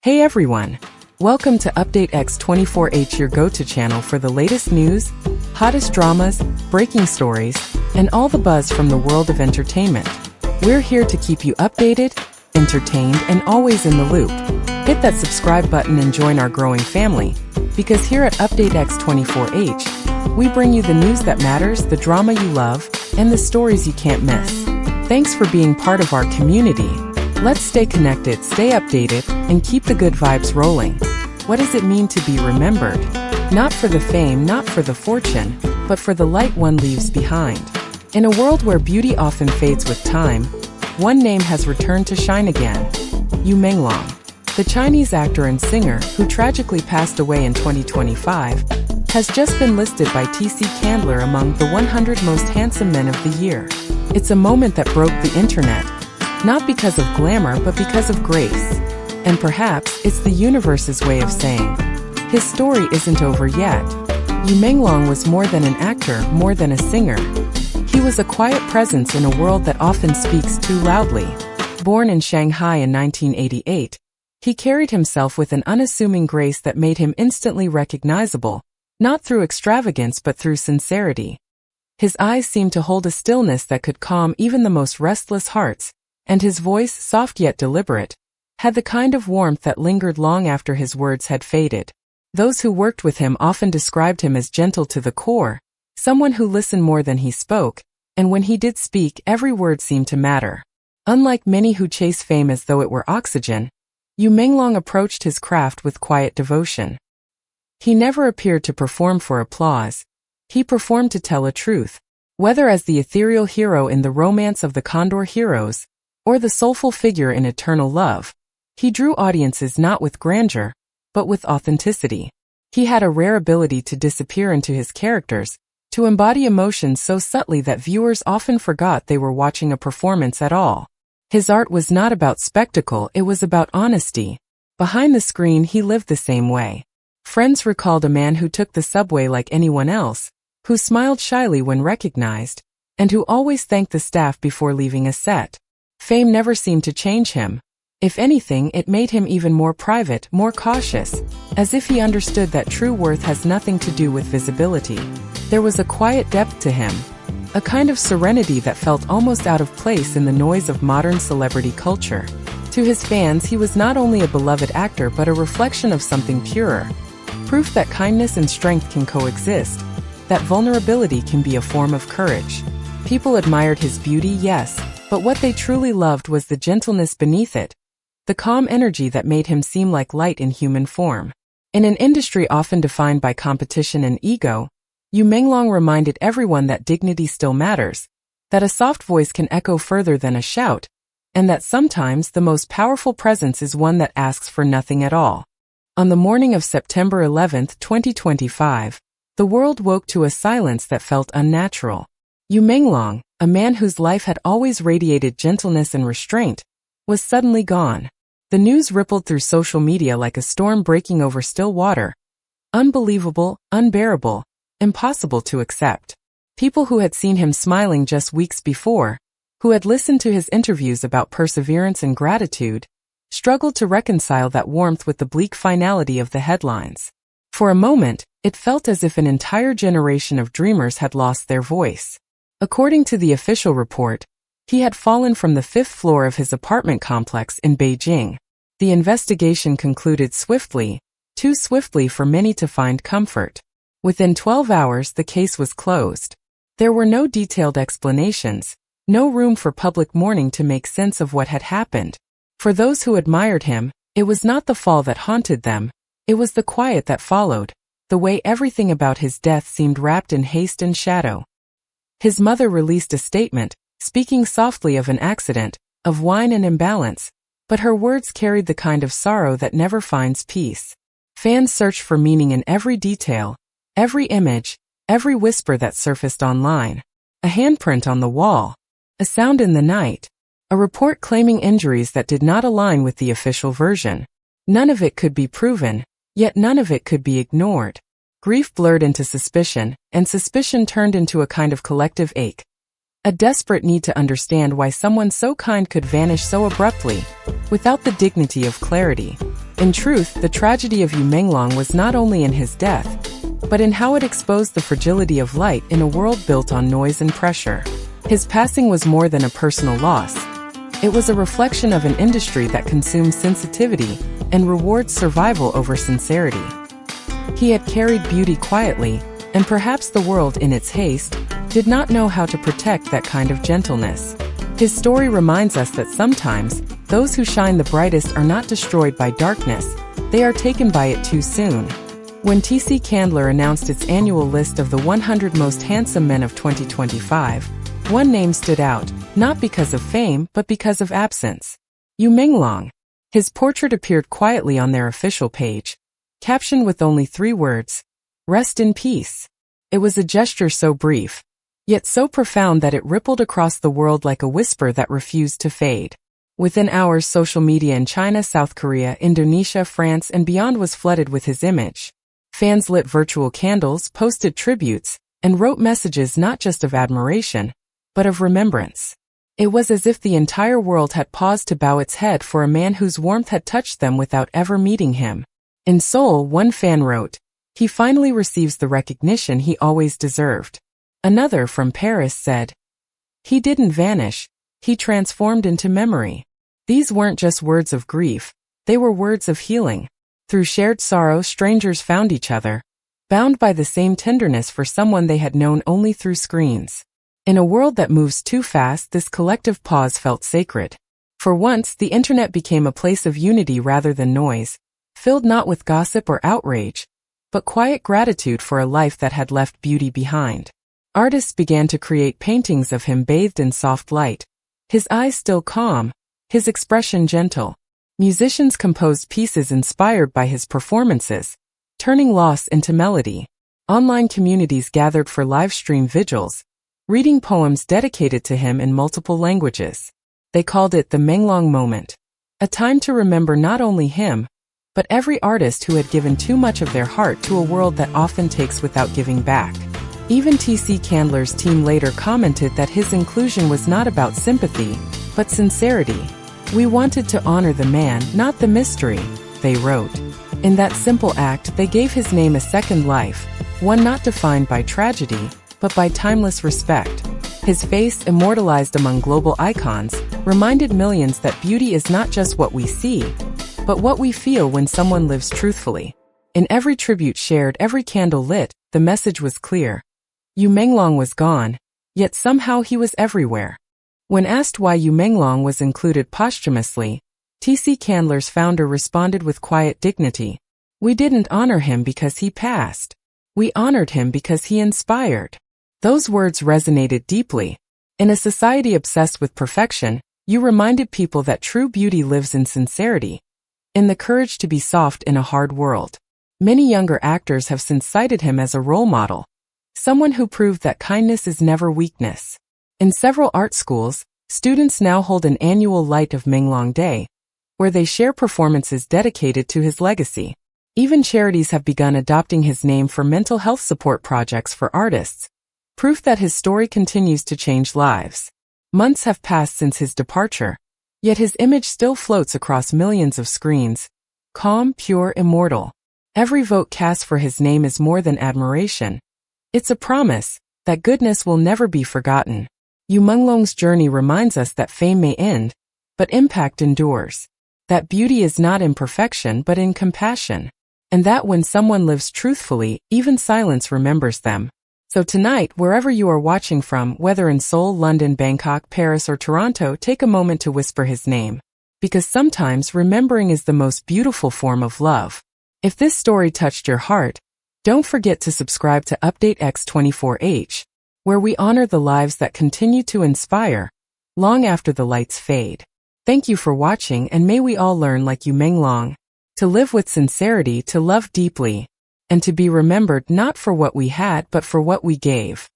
Hey everyone! Welcome to Update X24H, your go-to channel for the latest news, hottest dramas, breaking stories, and all the buzz from the world of entertainment. We're here to keep you updated, entertained, and always in the loop. Hit that subscribe button and join our growing family, because here at Update X24H, we bring you the news that matters, the drama you love, and the stories you can't miss. Thanks for being part of our community. Let's stay connected, stay updated, and keep the good vibes rolling. What does it mean to be remembered? Not for the fame, not for the fortune, but for the light one leaves behind. In a world where beauty often fades with time, one name has returned to shine again. Menglong. The Chinese actor and singer, who tragically passed away in 2025, has just been listed by T.C. Candler among the 100 most handsome men of the year. It's a moment that broke the internet, not because of glamour but because of grace. And perhaps it's the universe's way of saying, his story isn't over yet. Menglong was more than an actor, more than a singer. He was a quiet presence in a world that often speaks too loudly. Born in Shanghai in 1988, he carried himself with an unassuming grace that made him instantly recognizable, not through extravagance but through sincerity. His eyes seemed to hold a stillness that could calm even the most restless hearts, and his voice, soft yet deliberate, had the kind of warmth that lingered long after his words had faded. Those who worked with him often described him as gentle to the core, someone who listened more than he spoke, and when he did speak, every word seemed to matter. Unlike many who chase fame as though it were oxygen, Menglong approached his craft with quiet devotion. He never appeared to perform for applause. He performed to tell a truth. Whether as the ethereal hero in the romance of the Condor Heroes, or the soulful figure in Eternal Love, he drew audiences not with grandeur, but with authenticity. He had a rare ability to disappear into his characters, to embody emotions so subtly that viewers often forgot they were watching a performance at all. His art was not about spectacle, it was about honesty. Behind the screen he lived the same way. Friends recalled a man who took the subway like anyone else, who smiled shyly when recognized, and who always thanked the staff before leaving a set. Fame never seemed to change him. If anything, it made him even more private, more cautious, as if he understood that true worth has nothing to do with visibility. There was a quiet depth to him, a kind of serenity that felt almost out of place in the noise of modern celebrity culture. To his fans, he was not only a beloved actor but a reflection of something purer, proof that kindness and strength can coexist, that vulnerability can be a form of courage. People admired his beauty, yes, but what they truly loved was the gentleness beneath it, the calm energy that made him seem like light in human form. In an industry often defined by competition and ego, Menglong reminded everyone that dignity still matters, that a soft voice can echo further than a shout, and that sometimes the most powerful presence is one that asks for nothing at all. On the morning of September 11, 2025, the world woke to a silence that felt unnatural. Menglong, a man whose life had always radiated gentleness and restraint, was suddenly gone. The news rippled through social media like a storm breaking over still water. Unbelievable, unbearable, impossible to accept. People who had seen him smiling just weeks before, who had listened to his interviews about perseverance and gratitude, struggled to reconcile that warmth with the bleak finality of the headlines. For a moment, it felt as if an entire generation of dreamers had lost their voice. According to the official report, he had fallen from the 5th floor of his apartment complex in Beijing. The investigation concluded swiftly, too swiftly for many to find comfort. Within 12 hours, the case was closed. There were no detailed explanations, no room for public mourning to make sense of what had happened. For those who admired him, it was not the fall that haunted them, it was the quiet that followed, the way everything about his death seemed wrapped in haste and shadow. His mother released a statement, speaking softly of an accident, of wine and imbalance, but her words carried the kind of sorrow that never finds peace. Fans searched for meaning in every detail, every image, every whisper that surfaced online. A handprint on the wall, a sound in the night, a report claiming injuries that did not align with the official version. None of it could be proven, yet none of it could be ignored. Grief blurred into suspicion, and suspicion turned into a kind of collective ache. A desperate need to understand why someone so kind could vanish so abruptly, without the dignity of clarity. In truth, the tragedy of Menglong was not only in his death, but in how it exposed the fragility of light in a world built on noise and pressure. His passing was more than a personal loss. It was a reflection of an industry that consumes sensitivity and rewards survival over sincerity. He had carried beauty quietly, and perhaps the world in its haste did not know how to protect that kind of gentleness. His story reminds us that sometimes, those who shine the brightest are not destroyed by darkness, they are taken by it too soon. When TC Candler announced its annual list of the 100 most handsome men of 2025, one name stood out, not because of fame but because of absence. Menglong. His portrait appeared quietly on their official page, captioned with only 3 words, "Rest in peace." It was a gesture so brief, yet so profound that it rippled across the world like a whisper that refused to fade. Within hours, social media in China, South Korea, Indonesia, France, and beyond was flooded with his image. Fans lit virtual candles, posted tributes, and wrote messages not just of admiration, but of remembrance. It was as if the entire world had paused to bow its head for a man whose warmth had touched them without ever meeting him. In Seoul, one fan wrote, "He finally receives the recognition he always deserved." Another, from Paris, said, "He didn't vanish, he transformed into memory." These weren't just words of grief, they were words of healing. Through shared sorrow, strangers found each other, bound by the same tenderness for someone they had known only through screens. In a world that moves too fast, this collective pause felt sacred. For once, the internet became a place of unity rather than noise, filled not with gossip or outrage, but quiet gratitude for a life that had left beauty behind. Artists began to create paintings of him bathed in soft light, his eyes still calm, his expression gentle. Musicians composed pieces inspired by his performances, turning loss into melody. Online communities gathered for live-stream vigils, reading poems dedicated to him in multiple languages. They called it the Menglong moment, a time to remember not only him, but every artist who had given too much of their heart to a world that often takes without giving back. Even TC Candler's team later commented that his inclusion was not about sympathy, but sincerity. "We wanted to honor the man, not the mystery," they wrote. In that simple act, they gave his name a second life, one not defined by tragedy, but by timeless respect. His face, immortalized among global icons, reminded millions that beauty is not just what we see, but what we feel when someone lives truthfully. In every tribute shared, every candle lit, the message was clear. Menglong was gone, yet somehow he was everywhere. When asked why Menglong was included posthumously, TC Candler's founder responded with quiet dignity, "We didn't honor him because he passed. We honored him because he inspired." Those words resonated deeply. In a society obsessed with perfection, you reminded people that true beauty lives in sincerity, in the courage to be soft in a hard world. Many younger actors have since cited him as a role model, someone who proved that kindness is never weakness. In several art schools, students now hold an annual Light of Menglong Day, where they share performances dedicated to his legacy. Even charities have begun adopting his name for mental health support projects for artists, proof that his story continues to change lives. Months have passed since his departure, yet his image still floats across millions of screens, calm, pure, immortal. Every vote cast for his name is more than admiration. It's a promise that goodness will never be forgotten. Menglong's journey reminds us that fame may end, but impact endures. That beauty is not in perfection but in compassion. And that when someone lives truthfully, even silence remembers them. So tonight, wherever you are watching from, whether in Seoul, London, Bangkok, Paris, or Toronto, take a moment to whisper his name. Because sometimes remembering is the most beautiful form of love. If this story touched your heart, don't forget to subscribe to Update X24H, where we honor the lives that continue to inspire, long after the lights fade. Thank you for watching, and may we all learn like Menglong, to live with sincerity, to love deeply, and to be remembered not for what we had but for what we gave.